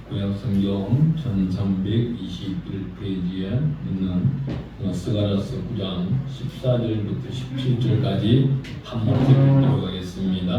구약성경 1321페이지에 있는 스가랴서 9장 14절부터 17절까지 한 목소리 읽도록 하겠습니다.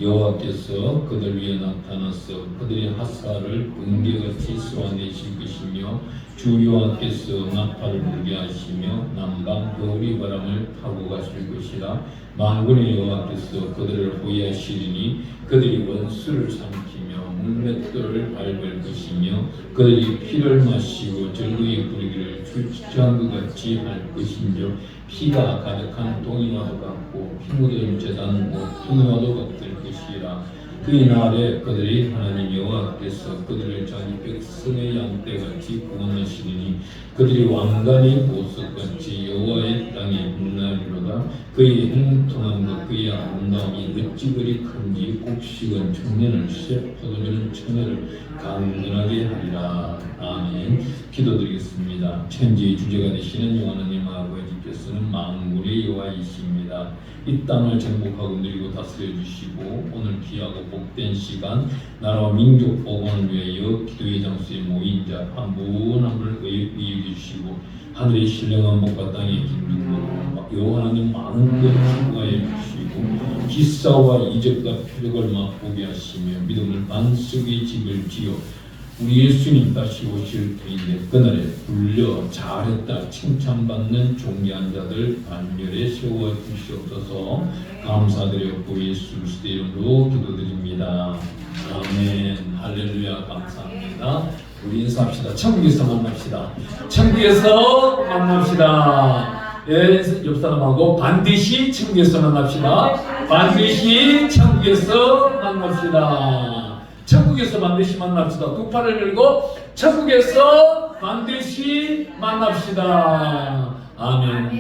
여호와께서 그들 위에 나타나서 그들의 핫사를 번개같이 쏘아내실 것이며 주 여호와께서 나팔을 불게 하시며 남방 겨울이 바람을 타고 가실 것이라. 만군의 여호와께서 그들을 호위하시리니 그들이 원수를 삼키며 물맷돌을 밟을 것이며 그들이 피를 마시고 절구의 부르기를 술 취한 것 같이 할 것인즉 피가 가득한 동이와도 같고 피 묻은 제단 모퉁이와도 같을 것이라. 그의 날에 그들이 하나님 여호와께서 그들을 자기 백성의 양떼같이 구원하시리니 그들이 왕관의 보석같이 여호와의 땅에 빛나리로다. 그의 행통함과 그의 아름다움이 어찌 그리 큰지 곡식은 청년을 새 포도주는 처녀를 강건하게 하리라. 아멘. 기도드리겠습니다. 천지의 주제가 되시는 영원하님 아버지께서는 만군의 여호와이십니다. 이 땅을 정복하고 누리고 다스려 주시고 오늘 귀하고 복된 시간 나라와 민족 복원을 위하여 기도의 장소에 모인 자 한 분 한 분을 위해 주시고 하늘의 신령한 복과 땅의 긴중고 여호와님 많은 것 추구하여 주시고 기사와 이적과 표적을 맛보게 하시며 믿음을 반석의 집을 지어 우리 예수님 다시 오실 때인데 그날에 불려 잘했다 칭찬받는 존귀한 자들 반열에 세워 주시옵소서. 감사드려 구 예수 그리스도 이름으로 기도드립니다. 아멘. 할렐루야. 감사합니다. 우리 인사합시다. 천국에서 만납시다. 천국에서 만납시다. 예, 옆 사람하고 반드시 천국에서 만납시다. 반드시 천국에서 만납시다. 천국에서 반드시 만납시다. 두 팔을 들고 천국에서 반드시 만납시다. 아멘.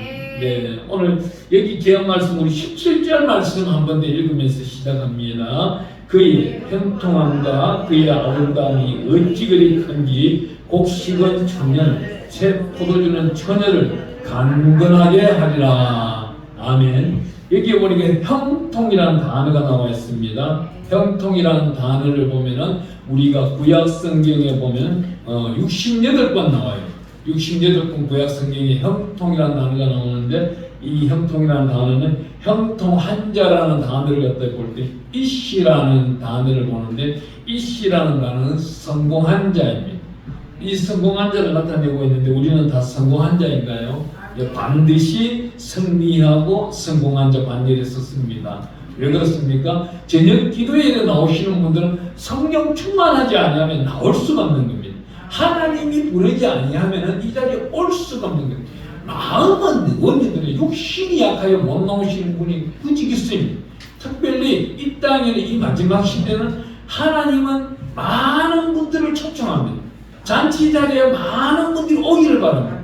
네, 오늘 여기 개혁 말씀 우리 17절 말씀 한 번 더 읽으면서 시작합니다. 그의 형통함과 그의 아름다움이 어찌 그리 큰지 곡식은 청년 새 포도주는 처녀를 강건하게 하리라. 아멘. 여기에 보니까 형통이라는 단어가 나와 있습니다. 형통이라는 단어를 보면은 우리가 구약 성경에 보면 68번 나와요. 68번 구약 성경에 형통이라는 단어가 나오는데 이 형통이라는 단어는 형통한자라는 단어를 갖다 볼 때 이시라는 단어를 보는데 이시라는 단어는 성공한 자입니다. 이 성공한 자를 나타내고 있는데 우리는 다 성공한 자인가요? 반드시 승리하고 성공한 자 반열에 썼습니다. 왜 그렇습니까? 저녁 기도회에 나오시는 분들은 성령 충만하지 아니하면 나올 수가 없는 겁니다. 하나님이 부르지 아니하면 이 자리에 올 수가 없는 겁니다. 마음은 원인들은 육신이 약하여 못 나오시는 분이 꾸짖 있습니다. 특별히 이 땅에는 이 마지막 시대는 하나님은 많은 분들을 초청합니다. 잔치 자리에 많은 분들이 오기를 바랍니다.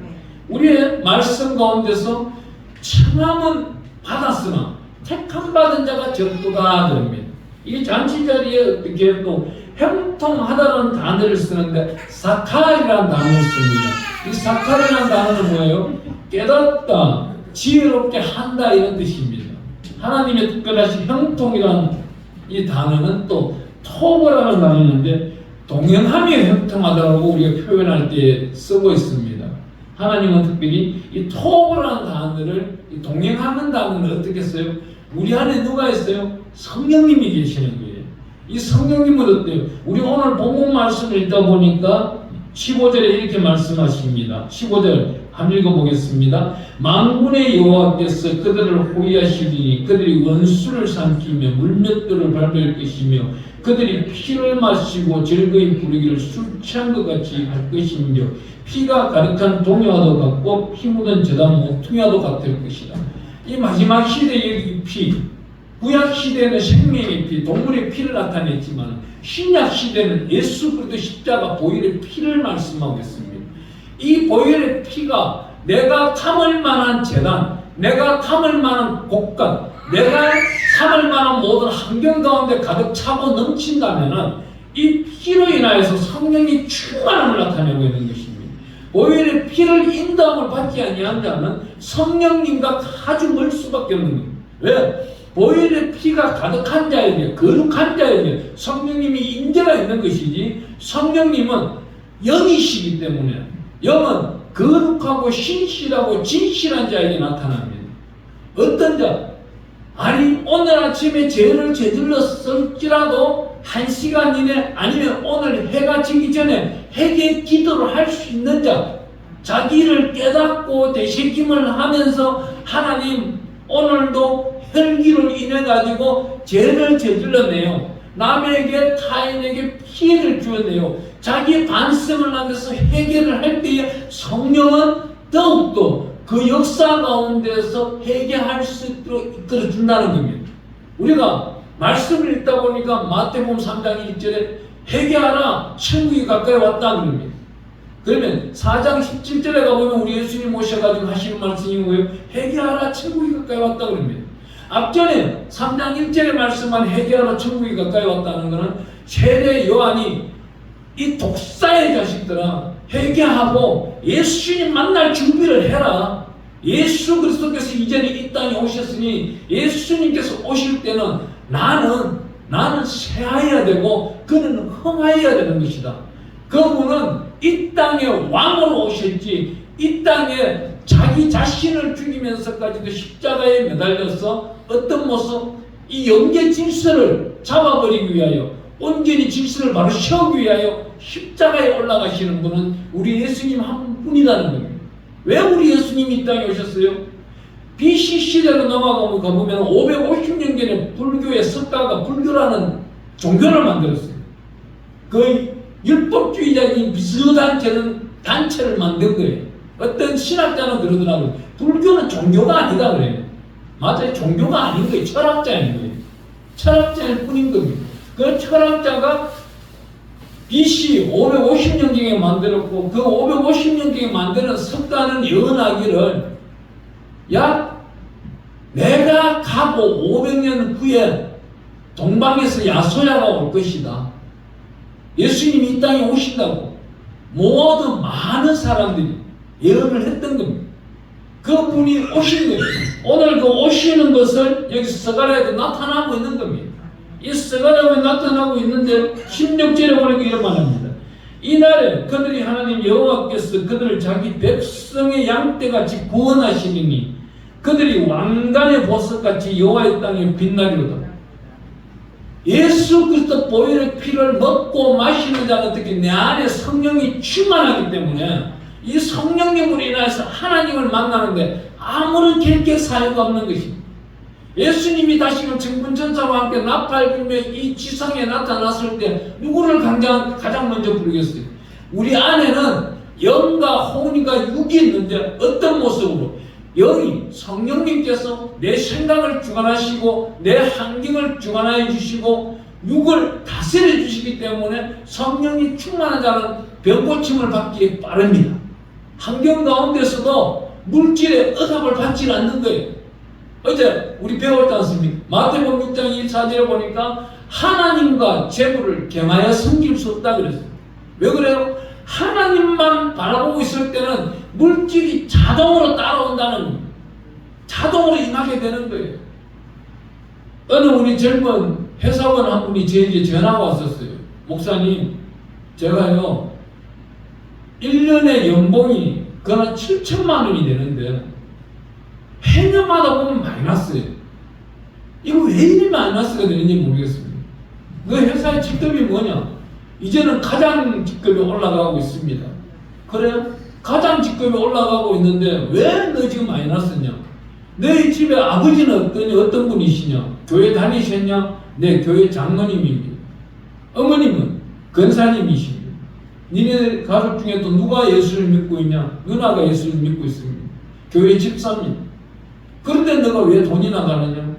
우리의 말씀 가운데서 청함은 받았으나 택함 받은 자가 적도다 그럽니다. 이 잔치 자리에 어떻게 또 형통하다는 단어를 쓰는데 사칼이라는 단어를 씁니다. 이 사칼이라는 단어는 뭐예요? 깨닫다, 지혜롭게 한다 이런 뜻입니다. 하나님의 특별하신 형통이라는 이 단어는 또 토고라는 단어인데 동행하며 형통하다라고 우리가 표현할 때 쓰고 있습니다. 하나님은 특별히 이 토고라는 단어를 이 동행하는 단어를 어떻게 써요? 우리 안에 누가 있어요? 성령님이 계시는 거예요. 이 성령님은 어때요? 우리 오늘 본문 말씀을 읽다 보니까 15절에 이렇게 말씀하십니다. 15절 한번 읽어보겠습니다. 만군의 여호와께서 그들을 호위하시리니 그들이 원수를 삼키며 물맷돌을 밟을 것이며 그들이 피를 마시고 즐거이 부르기를 술 취한 것 같이 할 것이며 피가 가득한 동요와도 같고 피 묻은 제단 모퉁이와도 같을 것이다. 이 마지막 시대의 이 피, 구약 시대는 생명의 피, 동물의 피를 나타냈지만 신약 시대는 예수 그리스도 십자가 보혈의 피를 말씀하고 있습니다. 이 보혈의 피가 내가 담을 만한 제단, 내가 담을 만한 곡간, 내가 담을 만한 모든 환경 가운데 가득 차고 넘친다면은 이 피로 인하여서 성령이 충만함을 나타내고 있는 것입니다. 보혈의 피를 인도함을 받지 아니한 자는 성령님과 아주 멀 수밖에 없는 겁니다. 왜? 보혈의 피가 가득한 자에게, 거룩한 자에게 성령님이 임재가 있는 것이지, 성령님은 영이시기 때문에 영은 거룩하고 신실하고 진실한 자에게 나타납니다. 어떤 자? 아니 오늘 아침에 죄를 저질렀을지라도 1시간 이내 아니면 오늘 해가 지기 전에 회개 기도를 할 수 있는 자, 자기를 깨닫고 되새김을 하면서 하나님 오늘도 혈기를 인해 가지고 죄를 저질렀네요. 남에게 타인에게 피해를 주었네요. 자기 반성을 하면서 회개를 할 때에 성령은 더욱더 그 역사 가운데서 회개할 수 있도록 이끌어 준다는 겁니다. 우리가 말씀을 읽다 보니까 마태복음 3장 1절에 회개하라 천국이 가까이 왔다는 겁니다. 그러면 4장 17절에 가보면 우리 예수님 오셔가지고 하시는 말씀이 뭐예요? 회개하라 천국이 가까이 왔다 그럽니다. 앞전에 3장 1절에 말씀한 회개하라 천국이 가까이 왔다는 것은 세례 요한이 이 독사의 자식들아 회개하고 예수님 만날 준비를 해라. 예수 그리스도께서 이전에 이 땅에 오셨으니 예수님께서 오실 때는 나는 쇠하여야 되고 그는 흥하여야 되는 것이다. 그분은 이 땅에 왕으로 오셨지 이 땅에 자기 자신을 죽이면서까지도 십자가에 매달려서 어떤 모습 이 영계 질서를 잡아버리기 위하여 온전히 질서를 바로 세우기 위하여 십자가에 올라가시는 분은 우리 예수님 한 분이라는 겁니다. 왜 우리 예수님이 이 땅에 오셨어요? BC 시대로 넘어가면 가보면 550년 전에 불교의 석가가 불교라는 종교를 만들었어요. 그 율법주의자인 비스단체를 만든 거예요. 어떤 신학자는 그러더라고요. 불교는 종교가 아니다 그래요. 맞아요. 종교가 아닌 거예요. 철학자인 거예요. 철학자일 뿐인 겁니다. 그 철학자가 BC 550년경에 만들었고 그 550년경에 만드는 석가는 예언하기를 약 내가 가고 500년 후에 동방에서 야소야가 올 것이다. 예수님이 이 땅에 오신다고 모든 많은 사람들이 예언을 했던 겁니다. 그분이 오신 거예요. 오늘 그 오시는 것을 여기 서가라에도 나타나고 있는 겁니다. 이 서가라에 나타나고 있는데 16절에 보니까 이런 말합니다. 이날에 그들이 하나님 여호와께서 그들을 자기 백성의 양떼같이 구원하시리니 그들이 왕관의 보석같이 여호와의 땅에 빛나리로다. 예수 그리스도 보혈의 피를 먹고 마시는 자는 특히 내 안에 성령이 충만하기 때문에 이 성령님으로 인해서 하나님을 만나는데 아무런 결격 사유가 없는 것입니다. 예수님이 다시금 천군천사와 함께 나팔 불며 이 지상에 나타났을 때 누구를 가장 먼저 부르겠어요? 우리 안에는 영과 혼과 육이 있는데 어떤 모습으로? 영이 성령님께서 내 생각을 주관하시고 내 환경을 주관하여 주시고 육을 다스려 주시기 때문에 성령이 충만한 자는 병고침을 받기에 빠릅니다. 환경 가운데서도 물질의 억압을 받지는 않는 거예요. 어제 우리 배웠지 않습니까? 마태복음 6장 1,4절에 보니까 하나님과 재물을 겸하여 섬길 수 없다 그랬어요. 왜 그래요? 하나님만 바라보고 있을 때는 물질이 자동으로 따라온다는 겁니다. 자동으로 임하게 되는 거예요. 어느 우리 젊은 회사원 한 분이 저에게 전화가 왔었어요. 목사님, 제가요 1년에 연봉이 그나 7천만 원이 되는데 해년마다 보면 마이너스예요. 이거 왜 이리 마이너스가 되는지 모르겠습니다. 그 회사의 직급이 뭐냐? 이제는 가장 직급이 올라가고 있습니다. 그래요? 가장 직급이 올라가고 있는데 왜 너 지금 마이너스냐? 너희 집에 아버지는 어떤 분이시냐? 교회 다니셨냐? 네, 교회 장로님입니다. 어머님은 권사님이십니다. 니네 가족 중에 또 누가 예수를 믿고 있냐? 누나가 예수를 믿고 있습니다. 교회 집사입니다. 그런데 너가 왜 돈이 나가느냐?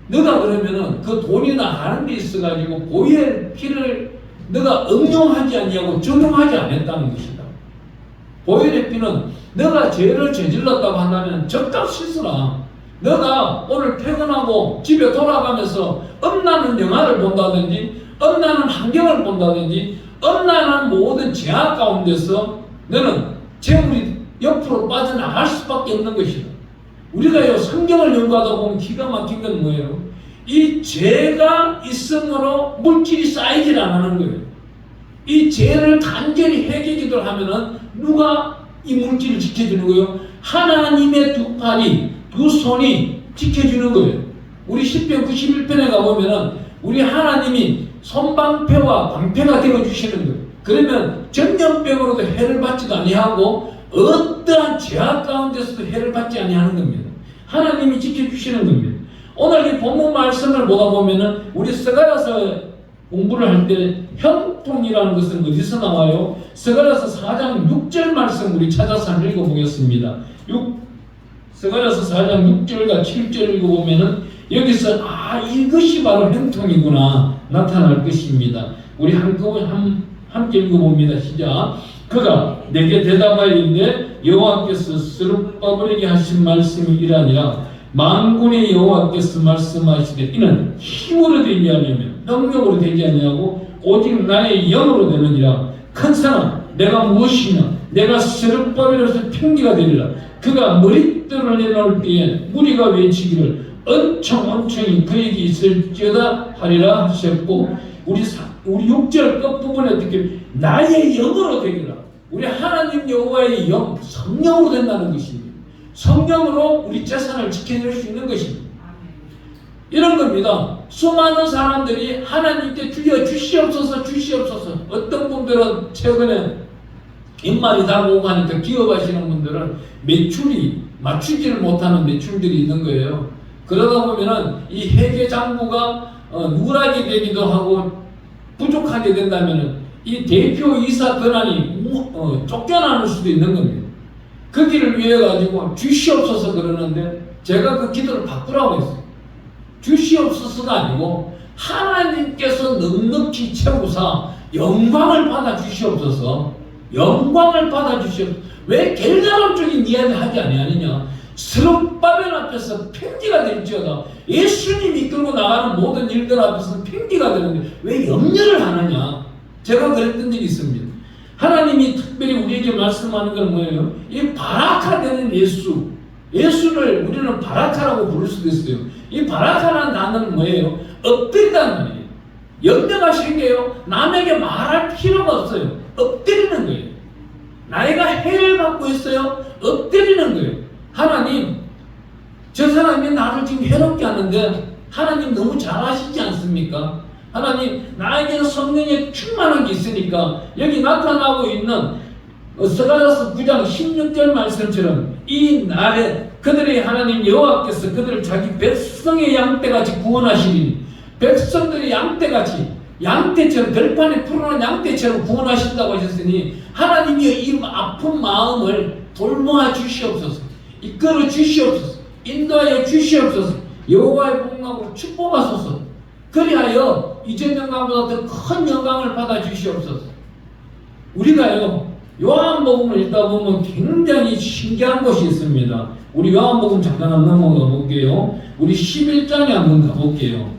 너가 그러면은 그 돈이 나가는 데 있어가지고 보혈 피를 너가 응용하지 아니하고 적용하지 않았다는 것이다. 보혈의 피는 너가 죄를 저질렀다고 한다면 적답 씻으라. 너가 오늘 퇴근하고 집에 돌아가면서 엄나는 영화를 본다든지 엄나는 환경을 본다든지 엄나는 모든 제약 가운데서 너는 재물이 옆으로 빠져나갈 수밖에 없는 것이다. 우리가요 성경을 연구하다 보면 기가 막힌 건 뭐예요? 이 죄가 있으므로 물질이 쌓이질 않는 거예요. 이 죄를 간절히 회개 기도를 하면은 누가 이 물질을 지켜주는 거예요? 하나님의 두 팔이, 두 손이 지켜주는 거예요. 우리 10편 91편에 가보면은 우리 하나님이 손방패와 방패가 되어주시는 거예요. 그러면 전염병으로도 해를 받지도 아니하고 어떠한 죄악 가운데서도 해를 받지 아니하는 겁니다. 하나님이 지켜주시는 겁니다. 오늘 이 본문 말씀을 보다 보면은 우리 스가랴서 공부를 할 때 형통이라는 것은 어디서 나와요? 스가랴서 4장 6절 말씀 우리 찾아서 한번 읽어보겠습니다. 스가랴서 4장 6절과 7절 읽어보면은 여기서 이것이 바로 형통이구나 나타날 것입니다. 우리 함께 읽어봅니다. 시작. 그가 내게 대답하였는데 여호와께서 스룹바벨에게 하신 말씀이 이러하니라. 만군의 여호와께서 말씀하시되 이는 힘으로 되지 아니하며 능력으로 되지 아니하고 오직 나의 영으로 되느니라. 큰 사람 내가 무엇이냐? 내가 스룹바벨에서 평기가 되리라. 그가 머릿돌을 내놓을 때에 무리가 외치기를 엄청이 그에게 있을지어다 하리라 하셨고, 우리 6절 끝부분에 어떻게 나의 영으로 되리라. 우리 하나님 여호와의 영, 성령으로 된다는 것입니다. 성령으로 우리 재산을 지켜낼 수 있는 것입니다. 이런 겁니다. 수많은 사람들이 하나님께 주여 주시옵소서 주시옵소서. 어떤 분들은 최근에 입말이 다가오고 하니까 기업하시는 분들은 매출이 맞추지를 못하는 매출들이 있는 거예요. 그러다 보면은 이 회계 장부가 누락이 되기도 하고 부족하게 된다면은 이 대표 이사 권한이 쫓겨나는 수도 있는 겁니다. 그 길을 위해 가지고 주시옵소서 그러는데 제가 그 기도를 바꾸라고 했어요. 주시옵소서가 아니고 하나님께서 넉넉히 채우사 영광을 받아 주시옵소서. 영광을 받아 주시옵소서. 왜 결과론적인 이야기를 하지 아니하느냐? 스룹바벨 앞에서 평지가 될지어다. 예수님이 이끌고 나가는 모든 일들 앞에서 평지가 되는데 왜 염려를 하느냐? 제가 그랬던 적이 있습니다. 하나님이 특별히 우리에게 말씀하는 건 뭐예요? 이 바라카되는 예수. 예수를 우리는 바라카라고 부를 수도 있어요. 이 바라카라는 단어는 뭐예요? 엎드리다는 말이에요. 염려가 생겨요. 남에게 말할 필요가 없어요. 엎드리는 거예요. 나이가 해를 받고 있어요. 엎드리는 거예요. 하나님, 저 사람이 나를 지금 해롭게 하는데 하나님 너무 잘하시지 않습니까? 하나님, 나에게는 성령의 충만한 게 있으니까 여기 나타나고 있는 스가랴서 9장 16절 말씀처럼 이 날에 그들의 하나님 여호와께서 그들을 자기 백성의 양떼같이 구원하시니, 백성들의 양떼같이, 양떼처럼 들판에 풀어놓은 양떼처럼 구원하신다고 하셨으니 하나님이 이 아픈 마음을 돌보아 주시옵소서, 이끌어 주시옵소서, 인도하여 주시옵소서, 여호와의 복락으로 축복하소서. 그리하여 이전 영광보다 더 큰 영광을 받아 주시옵소서. 우리가요 요한복음을 읽다 보면 굉장히 신기한 것이 있습니다. 우리 요한복음 잠깐 한번 넘어가 볼게요. 우리 11장에 한번 가볼게요.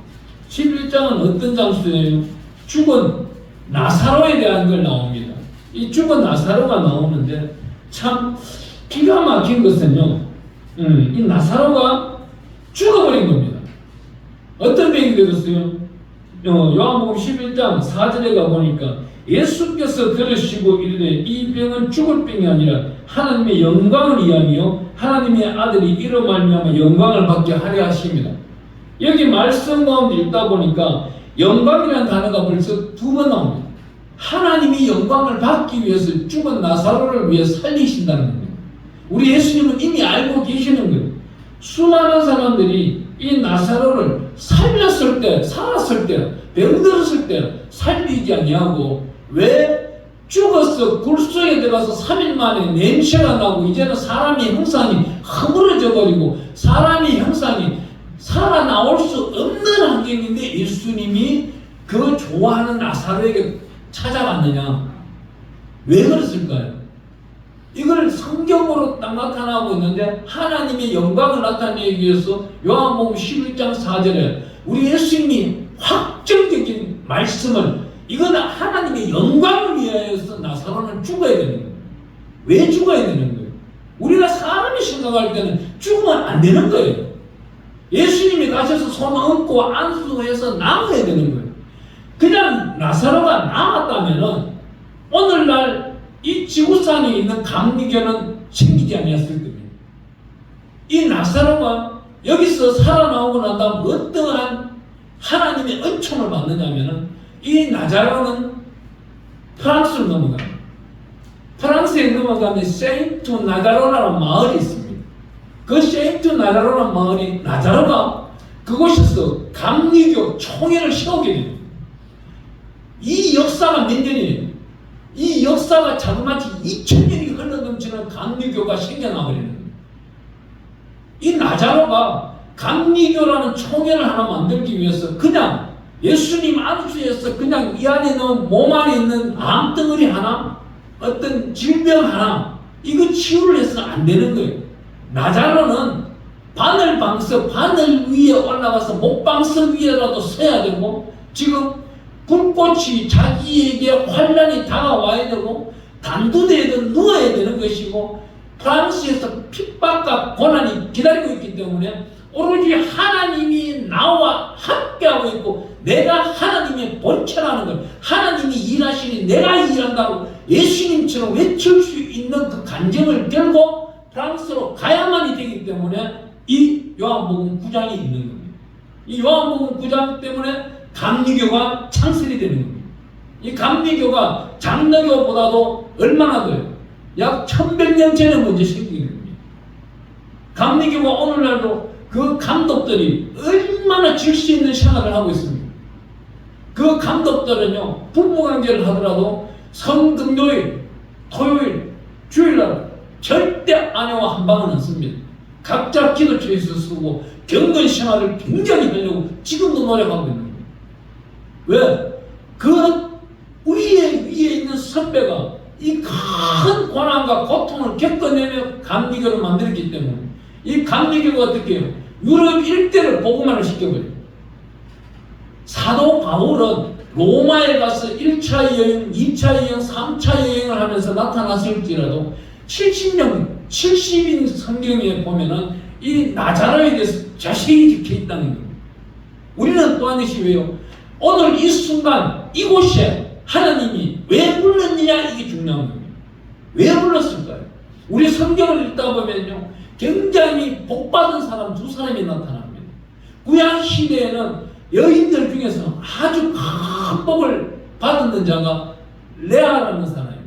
11장은 어떤 장소예요? 죽은 나사로에 대한 걸 나옵니다. 이 죽은 나사로가 나오는데 참 기가 막힌 것은요, 이 나사로가 죽어버린 겁니다. 어떤 병이 되었어요? 요한복음 11장 4절에 가보니까 예수께서 들으시고 이르되 이 병은 죽을 병이 아니라 하나님의 영광을 위함이요 하나님의 아들이 이로 말미암아 영광을 받게 하려 하십니다. 여기 말씀 가운데 읽다 보니까 영광이라는 단어가 벌써 2번 나옵니다. 하나님이 영광을 받기 위해서 죽은 나사로를 위해 살리신다는 겁니다. 우리 예수님은 이미 알고 계시는 거예요. 수많은 사람들이 이 나사로를 살렸을 때, 살았을 때, 병들었을 때 살리지 아니하고 왜 죽어서 굴 속에 들어가서 3일 만에 냄새가 나고 이제는 사람의 형상이 허물어져 버리고 사람의 형상이 살아나올 수 없는 환경인데 예수님이 그 좋아하는 나사로에게 찾아갔느냐? 왜 그랬을까요? 이걸 성경으로 딱 나타나고 있는데 하나님의 영광을 나타내기 위해서 요한복음 11장 4절에 우리 예수님이 확정적인 말씀을, 이거는 하나님의 영광을 위하여서 나사로는 죽어야 되는 거예요. 왜 죽어야 되는 거예요? 우리가 사람이 생각할 때는 죽으면 안 되는 거예요. 예수님이 가셔서 손 얹고 안수해서 나아야 되는 거예요. 그냥 나사로가 나았다면은 오늘날 이 지구상에 있는 감리교는 생기지 아니었을 겁니다. 이 나사로가 여기서 살아나오고 난 다음 어떠한 하나님의 은총을 받느냐면은 이 나자로는 프랑스로 넘어갑니다. 프랑스에 넘어가면 세인트 나자로라는 마을이 있습니다. 그 세인트 나자로라는 마을이 나자로가 그곳에서 감리교 총회를 세우게 됩니다. 이 역사가 몇 년이에요? 이 역사가 자그마치 2000년이 흘러넘치는 감리교가 생겨나버리는 거예요. 이 나자로가 감리교라는 총회를 하나 만들기 위해서 그냥 예수님 안수에서 그냥 이 안에 넣은 몸 안에 있는 암덩어리 하나, 어떤 질병 하나, 이거 치유를 해서는 안 되는 거예요. 나자로는 바늘 위에 올라가서 목방석 위에라도 서야 되고, 지금 불꽃이 자기에게 환란이 다가와야 되고, 단두대에도 누워야 되는 것이고, 프랑스에서 핍박과 고난이 기다리고 있기 때문에 오로지 하나님이 나와 함께하고 있고, 내가 하나님의 본체라는 걸, 하나님이 일하시니 내가 일한다고 예수님처럼 외칠 수 있는 그 간증을 들고 프랑스로 가야만이 되기 때문에 이 요한복음 9장이 있는 겁니다. 이 요한복음 9장 때문에 감리교가 창설이 되는 겁니다. 이 감리교가 장로교보다도 얼마나 더요? 약 1100년 전에 먼저 생긴 겁니다. 감리교가 오늘날도 그 감독들이 얼마나 질서 있는 생활을 하고 있습니다. 그 감독들은요, 부부관계를 하더라도 성금요일, 토요일, 주일날 절대 아내와 한 방은 안 씁니다. 각자 기도처에서 쓰고 경건 생활을 굉장히 하려고 지금도 노력하고 있는 거예요. 왜? 그 위에 있는 선배가 이 큰 고난과 고통을 겪어내며 감리교를 만들었기 때문에 이 감리교가 어떻게 해요? 유럽 일대를 복음화를 시켜버려요. 사도 바울은 로마에 가서 1차 여행, 2차 여행, 3차 여행을 하면서 나타났을지라도 70인 성경에 보면은 이 나자로에 대해서 자세히 적혀 있다는 거예요. 우리는 또한 것이 왜요? 오늘 이 순간 이곳에 하나님이 왜 불렀느냐, 이게 중요한 겁니다. 왜 불렀을까요? 우리 성경을 읽다 보면요, 굉장히 복받은 사람 두 사람이 나타납니다. 구약 시대에는 여인들 중에서 아주 큰 복을 받는 자가 레아라는 사람입니다.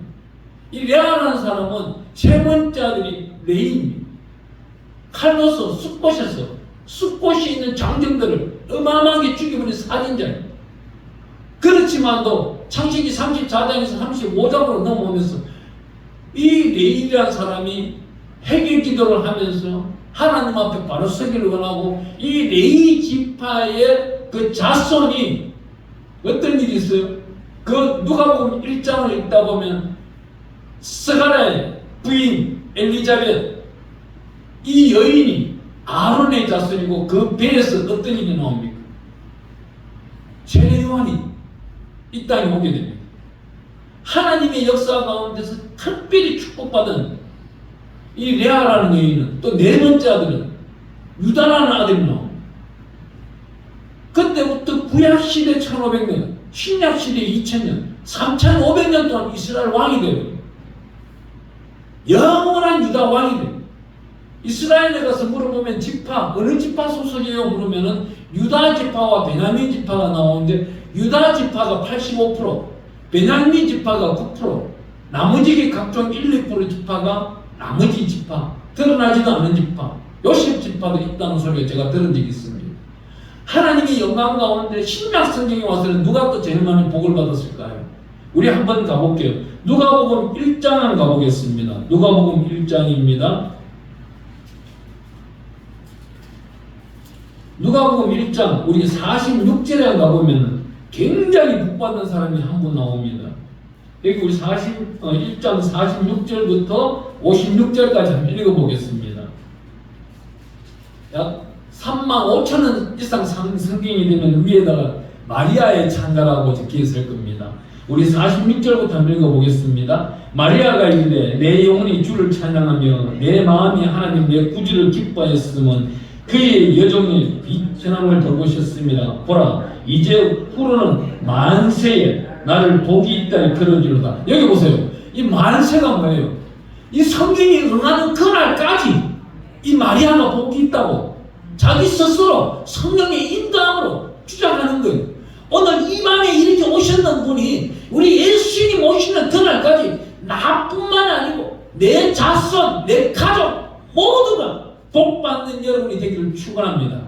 이 레아라는 사람은 세 번째 아들이 레이입니다. 칼로서 숲곳에서 숲곳이 있는 장정들을 어마어마하게 죽여버린 살인자입니다. 그렇지만도 창세기 34장에서 35장으로 넘어오면서 이 레이라는 사람이 회개 기도를 하면서 하나님 앞에 바로 서기를 원하고, 이 레이 지파의 그 자손이 어떤 일이 있어요? 그 누가복음 1장을 읽다 보면 스가랴의 부인 엘리자벳, 이 여인이 아론의 자손이고 그 배에서 어떤 일이 나옵니까? 세례 요한이 이 땅에 오게 됩니다. 하나님의 역사 가운데서 특별히 축복받은 이 레아라는 여인은 또 네 번째 아들은 유다라는 아들이 나옵니다. 그때부터 구약시대 1500년, 신약시대 2000년, 3500년 동안 이스라엘 왕이 되어요. 영원한 유다 왕이 돼요. 이스라엘에 가서 물어보면 지파, 어느 지파 소속이에요? 물으면은 유다 지파와 베냐민 지파가 나오는데, 유다 지파가 85%, 베냐민 지파가 9%, 나머지 각종 1, 2% 지파가 나머지 지파, 드러나지도 않은 지파, 요셉 지파도 있다는 소리를 제가 들은 적이 있습니다. 하나님의 영광 가운데 신약 성경에 와서는 누가 또 제일 많이 복을 받았을까요? 우리 한번 가볼게요. 누가복음 1장 가보겠습니다. 누가복음 1장입니다. 누가복음 1장 우리 46절에 가보면 굉장히 복받는 사람이 한 분 나옵니다. 여기 우리 1장 46절부터 56절까지 한번 읽어보겠습니다. 약 35,000원 이상 성경이 되면 위에다가 마리아의 찬가라고 적혀 있을 겁니다. 우리 46절부터 한번 읽어보겠습니다. 마리아가 이르되 내 영혼이 주를 찬양하며 내 마음이 하나님 내 구주를 기뻐하였으면 그의 여종의 비천함을 돌보셨습니다. 보라 이제 후로는 만세에 나를 복이 있다 그러지로다. 여기 보세요. 이 만세가 뭐예요? 이 성경이 응하는 그날까지 이 마리아가 복이 있다고 자기 스스로 성령의 인도함으로 주장하는 거예요. 오늘 이 밤에 이렇게 오셨는 분이 우리 예수님 오시는 그날까지 나뿐만 아니고 내 자손, 내 가족 모두가 복받는 여러분이 되기를 축원합니다.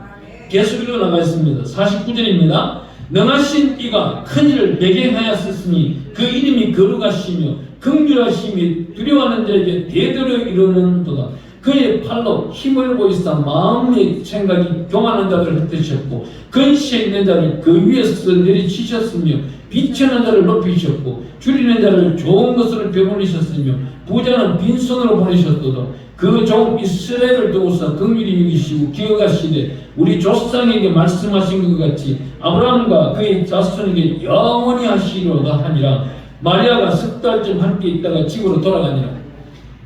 계속 읽어나가 있습니다. 49절입니다. 능하신 이가 큰일을 매개하였으니 그 이름이 거룩하시며 긍휼하심이 두려워하는 자에게 대대로 이루는도다. 그의 팔로 힘을 보이사 마음의 생각이 교만한 자들을 흩으셨고 근시에 있는 자를 그 위에서 내리치셨으며 비천한 자를 높이셨고 줄이는 자를 좋은 것으로 배불리셨으며 부자는 빈손으로 보내셨도다. 그 종 이스라엘을 두고서 긍휼히 여기시고 기억하시되 우리 조상에게 말씀하신 것 같이 아브라함과 그의 자손에게 영원히 하시리로다 하니라. 마리아가 석 달쯤 함께 있다가 집으로 돌아가니라.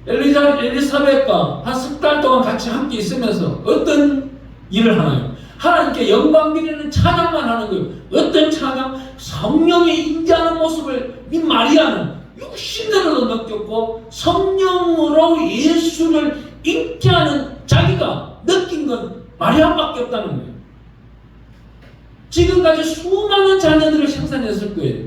엘리사벳과 한 석 달 동안 같이 함께 있으면서 어떤 일을 하나요? 하나님께 영광 드리는 찬양만 하는 거예요. 어떤 찬양? 성령의 임재하는 모습을 이 마리아는 육신으로도 느꼈고 성령으로 예수를 잉태하는 자기가 느낀 건 마리아밖에 없다는 거예요. 지금까지 수많은 자녀들을 생산했을 거예요.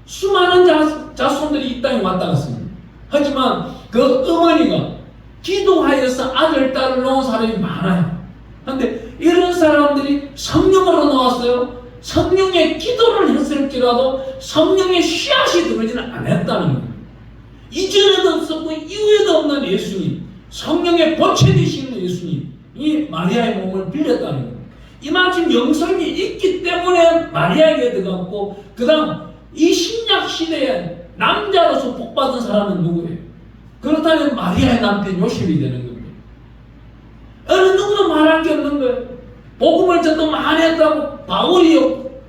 수많은 자손들이 이 땅에 왔다 갔습니다. 하지만 그 어머니가 기도하여서 아들, 딸을 낳은 사람이 많아요. 그런데 이런 사람들이 성령으로 나왔어요. 성령의 기도를 했을지라도 성령의 씨앗이 들어오지는 않았다는 거예요. 이전에도 없었고 이후에도 없는 예수님, 성령의 보채 되시는 예수님, 이 마리아의 몸을 빌렸다는 거예요. 이만큼 영성이 있기 때문에 마리아에게 들어갔고, 그 다음 이 신약 시대에 남자로서 복받은 사람은 누구예요? 그렇다면 마리아의 남편 요셉이 되는 겁니다. 어느 누구도 말할 게 없는 거예요. 복음을 저도 많이 했다고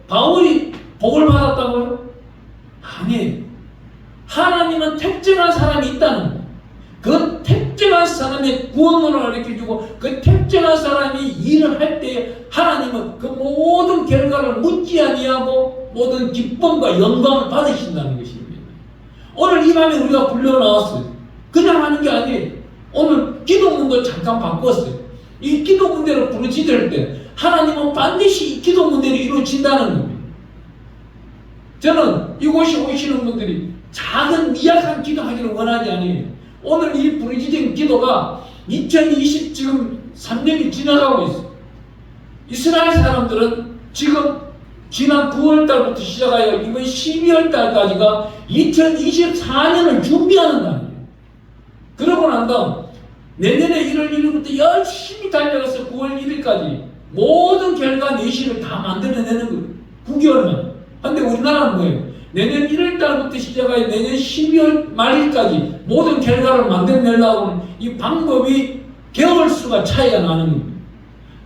바울이 복을 받았다고요? 아니에요. 하나님은 특정한 사람이 있다는 거예요. 그 특정한 사람의 구원론을 가르쳐주고 그 특정한 사람이 일을 할 때 하나님은 그 모든 결과를 묻지 아니하고 모든 기쁨과 영광을 받으신다는 것입니다. 오늘 이 밤에 우리가 불려 나왔어요. 그냥 하는 게 아니에요. 오늘 기도문도 잠깐 바꿨어요. 이 기도문대로 부르짖을 때 하나님은 반드시 이 기도문대로 이루어진다는 겁니다. 저는 이곳에 오시는 분들이 작은 미약한 기도하기를 원하지 않아요. 오늘 이 부르짖은 기도가 2020 지금 3년이 지나가고 있어요. 이스라엘 사람들은 지금 지난 9월달부터 시작하여 이번 12월달까지가 2024년을 준비하는 날이에요. 그러고 난 다음 내년에 1월 1일부터 열심히 달려가서 9월 1일까지 모든 결과 내실을 다 만들어내는 거예요. 9개월만. 근데 우리나라는 뭐예요? 내년 1월달부터 시작하여 내년 12월 말일까지 모든 결과를 만들어내려고 하는 이 방법이 개월수가 차이가 나는 겁니다.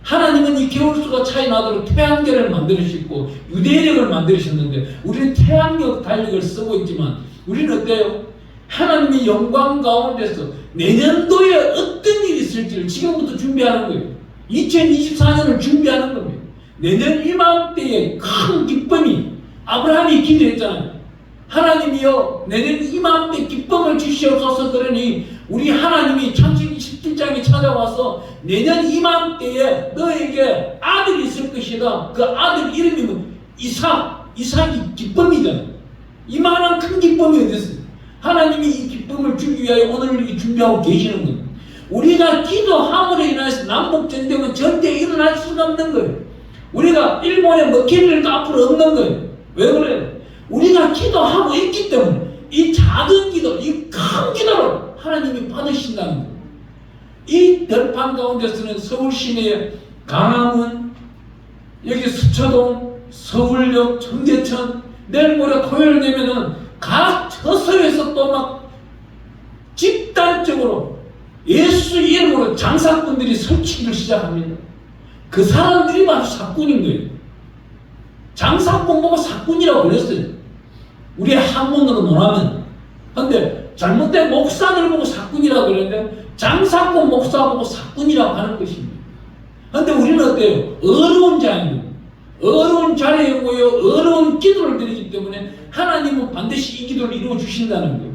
하나님은 이 개월수가 차이 나도록 태양계를 만들으시고 유대력을 만드셨는데 우리는 태양력 달력을 쓰고 있지만 우리는 어때요? 하나님의 영광 가운데서 내년도에 어떤 일이 있을지를 지금부터 준비하는 거예요. 2024년을 준비하는 겁니다. 내년 이맘때에 큰 기쁨이 아브라함이 기도했잖아요. 하나님이여 내년 이맘때 기쁨을 주시옵소서. 그러니 우리 하나님이 창세기 17장에 찾아와서 내년 이맘때에 너에게 아들이 있을 것이다. 그 아들 이름이 뭐 이삭이 기쁨이잖아요. 이만한 큰 기쁨이 어딨어요? 하나님이 이 기쁨을 주기 위하여 오늘 이렇게 준비하고 계시는 거예요. 우리가 기도함으로 인해서 남북전쟁은 절대 일어날 수가 없는 거예요. 우리가 일본에 먹힐 일도 앞으로 없는 거예요. 왜 그래요? 우리가 기도하고 있기 때문에 이 작은 기도, 이 큰 기도를 하나님이 받으신다는 거예요. 이 들판 가운데서는 서울 시내에 강화문, 여기 수초동, 서울역, 청계천, 내일 모레 토요일 되면은 각 처소에서 또 막 집단적으로 예수 이름으로 장사꾼들이 설치기를 시작합니다. 그 사람들이 바로 사꾼인 거예요. 장사꾼 보고 사꾼이라고 그랬어요. 우리의 학문으로 논하면. 근데 잘못된 목사를 보고 사꾼이라고 그러는데 장사꾼 목사 보고 사꾼이라고 하는 것입니다. 근데 우리는 어때요? 어려운 자입니다. 어려운 자리에 모여 어려운 기도를 드리기 때문에 하나님은 반드시 이 기도를 이루어 주신다는 거예요.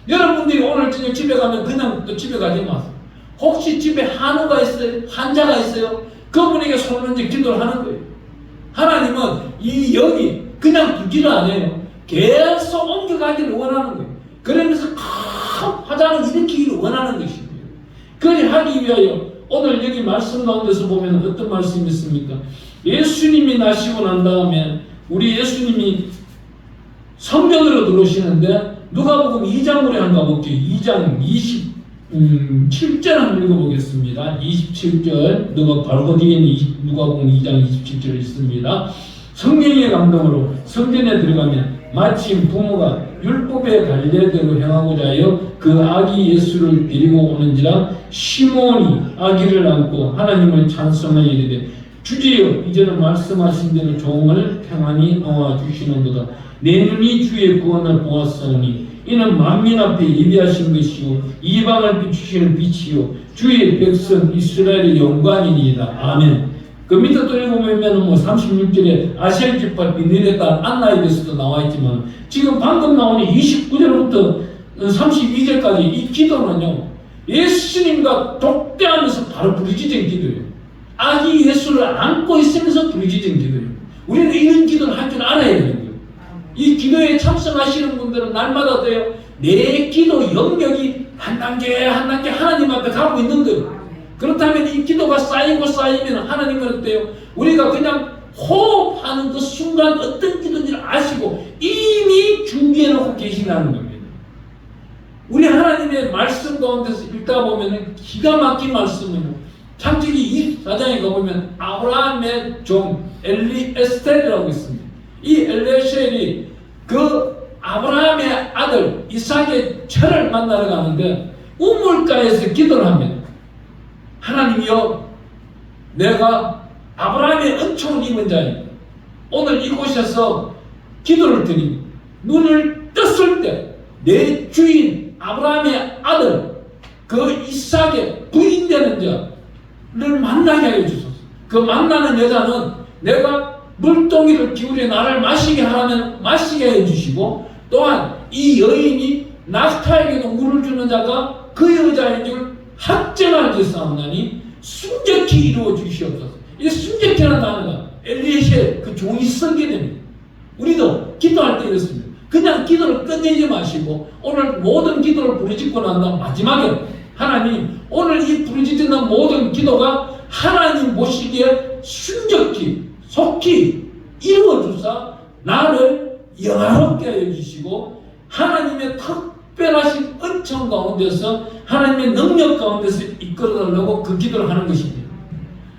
여러분들이 오늘 저녁 집에 가면 그냥 또 집에 가지 마세요. 혹시 집에 한우가 있어요? 한자가 있어요? 그분에게 손을 얹어 기도를 하는 거예요. 하나님은 이 영이 그냥 두기를 안 해요. 계속 옮겨가기를 원하는 거예요. 그러면서 큰 화장을 일으키기를 원하는 것입니다. 그리 하기 위하여 오늘 여기 말씀 가운데서 보면 어떤 말씀이 있습니까? 예수님이 나시고 난 다음에 우리 예수님이 성전으로 들어오시는데 누가복음 2장으로 한번 가볼게요. 2장 27절 한번 읽어보겠습니다. 27절 바로 그 뒤에는 누가복음 2장 27절 있습니다. 성령의 감동으로 성전에 들어가면 마침 부모가 율법의 관례대로 행하고자 하여 그 아기 예수를 데리고 오는지라 시몬이 아기를 안고 하나님을 찬송하여 이르되 주제여 이제는 말씀하신 대로 종을 평안히 놓아주시는도다. 내 눈이 주의 구원을 보았사오니 이는 만민 앞에 예비하신 것이요 이방을 비추시는 빛이요 주의 백성 이스라엘의 영광이니이다. 아멘. 그 밑에 또 읽어보면 36절에 아셀 지파 비느레다 안나에 대해서도 나와 있지만 지금 방금 나오는 29절부터 32절까지 이 기도는요 예수님과 독대하면서 바로 부르짖은 기도예요. 아기 예수를 안고 있으면서 부르짖은 기도예요. 우리는 이런 기도를 할 줄 알아야 되는 거예요. 이 기도에 참석하시는 분들은 날마다 돼요. 내 기도 영역이 한 단계 한 단계 하나님 앞에 가고 있는 거예요. 그렇다면 이 기도가 쌓이고 쌓이면 하나님은 어때요? 우리가 그냥 호흡하는 그 순간 어떤 기도인지를 아시고 이미 준비해놓고 계시다는 겁니다. 우리 하나님의 말씀 가운데서 읽다 보면 기가 막힌 말씀은 창세기 24장에 가보면 아브라함의 종 엘리에스텔이라고 있습니다. 이 엘리에셀이 그 아브라함의 아들 이삭의 철을 만나러 가는데 우물가에서 기도를 합니다. 하나님이여 내가 아브라함의 은총을 입은 자입니다. 오늘 이곳에서 기도를 드립니다. 눈을 떴을 때 내 주인 아브라함의 아들 그 이삭의 부인되는 자를 만나게 하여 주소서. 그 만나는 여자는 내가 물동이를 기울여 나를 마시게 하라면 마시게 해주시고 또한 이 여인이 낙타에게도 물을 주는 자가 그 여자인 줄 확정하겠사옵나니 순적히 이루어 주시옵소서. 이 순적히라는 단어가 엘리에셀 그 종이 쓰게 됩니다. 우리도 기도할 때 이렇습니다. 그냥 기도를 끝내지 마시고 오늘 모든 기도를 부르짖고 난 다음 마지막에 하나님 오늘 이 부르짖는 모든 기도가 하나님 보시기에 순적히 속히 이루어주사 나를 영화롭게 하여 주시고 하나님의 특별하신 은총 가운데서 하나님의 능력 가운데서 이끌어달라고 그 기도를 하는 것입니다.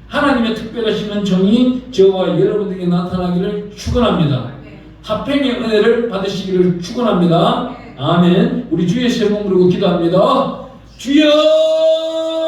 하나님의 특별하신 은총이 저와 여러분에게 나타나기를 축원합니다. 화평의 은혜를 받으시기를 축원합니다. 아멘. 우리 주의 세 번 부르고 기도합니다. 주여